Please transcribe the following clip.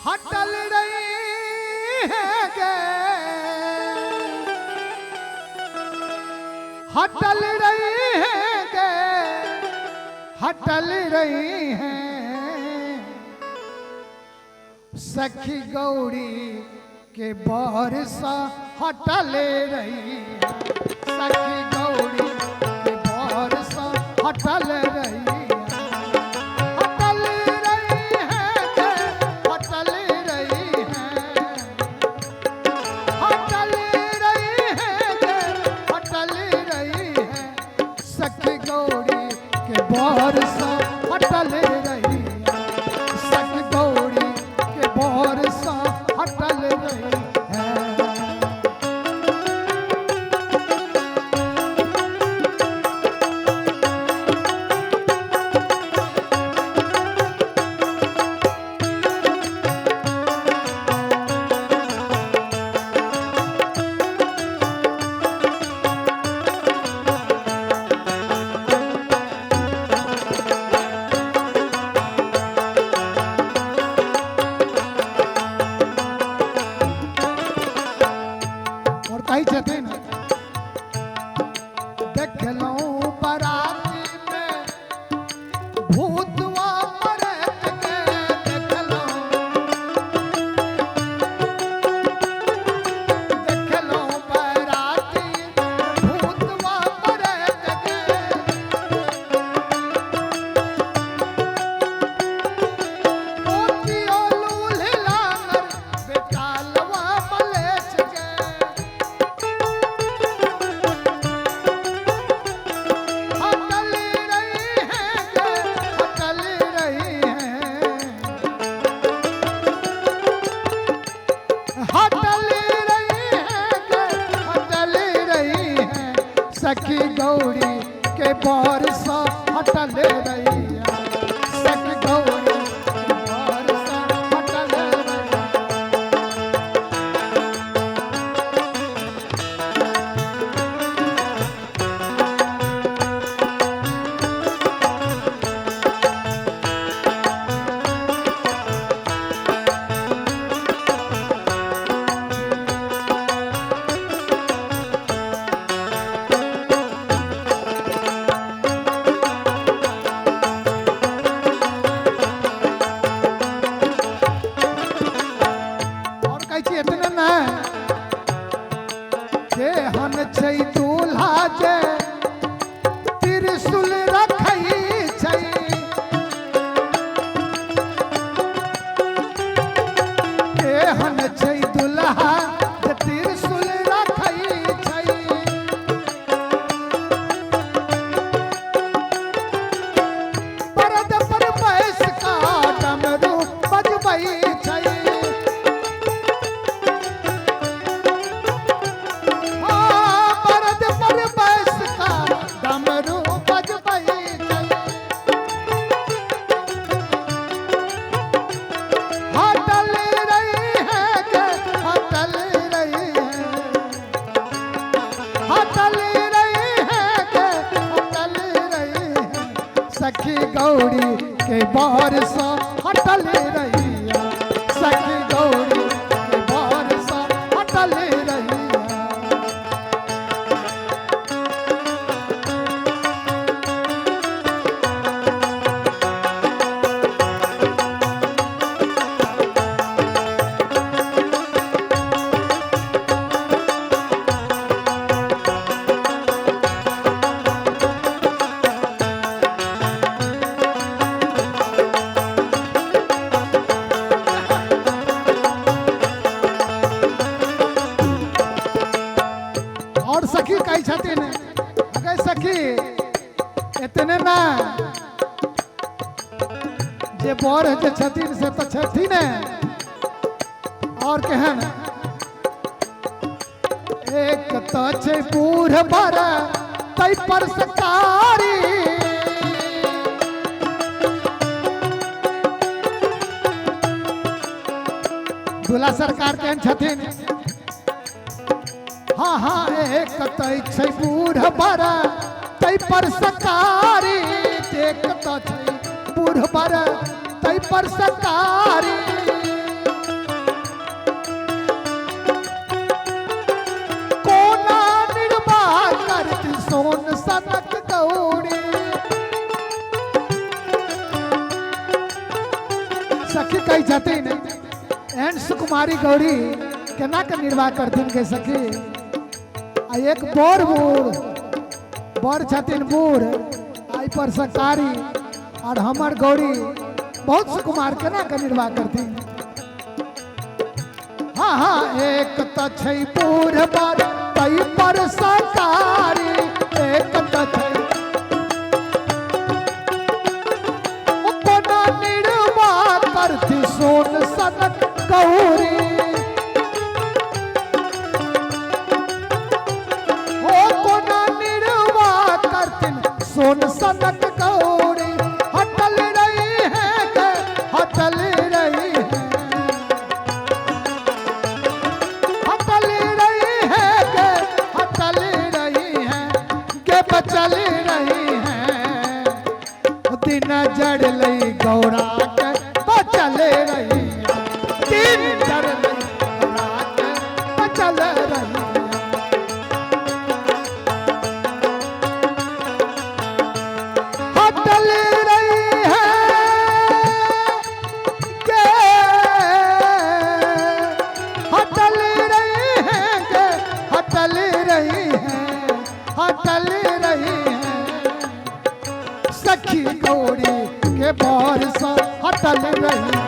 हटल रही है गे, हटल रही है गे, हटल रही है सखी गौरी के बरसा हटल रही है, सखी गौरी के बरसा हटल रही है, हटल रही है गे, हटल रही है, हटल रही है गे, हटल रही है सखी गौरी के बरसा हटल रही है, सखी गौरी के बरसा हटल रही है। और कही छथिन देखलो बराती में भूतवा परत के, देखलो देखलो बराती भूतवा परत के, मोतियो लूल्हा बेटालवा मलेच के, हटल रही है गे, हटल रही है, हटल रही है गे, हटल रही है सखी गौरी के बरसा हटल रही है, सखी गौरी के बरसा हटल रही है। और कही छी इतने न के हन छै दूल्हा जे त्रिशूल रखई छै, के हन छै दूल्हा जे त्रिशूल रखई छै, परद पर बैस का डमरू बजबई छै, परद पर बैस का डमरू बजबई छै, हटल रही है गे, हटल रही है, हटल रही है गे, हटल रही है सखी गौरी के बरसा हटल रही है, सखी गौरी के बरसा हटल रही है। और सखी कही छथिन अगे सखी इतने ना जे बर जे छथिन से तो छथिन और केहन एक तो छै बूढ़ बर तै पर सकारी, दूल्हा सरकार केहन छथिन, हाँ हाँ एक तै छै बूढ़ बर तै पर सकारी, देख तो छै बूढ़ बर तै पर सकारी, जतिन एन सुकुमारी गौरी केना के निर्वाह करथिन के सखी। आ एक बोर बोर छथिन बूढ़ आई पर सरकारी और हमर गौरी बहुत सुकुमार केना के निर्वाह करथिन। हाँ हाँ एक तो छै बूढ़ बर तई पर सरकारी एक तो छै कोना निर्वाह करथि सोन सनक गौरी। सोन सनक गौरी हटल रही है के हटल रही है, हटल रही है के हटल रही है के बचल रही है। दिन जड़ लई गौरा के बचल रही है, दिन जड़ लई गौरा के बचल रही है। हटल रही है सखी गौरी के बार सा हटल रही।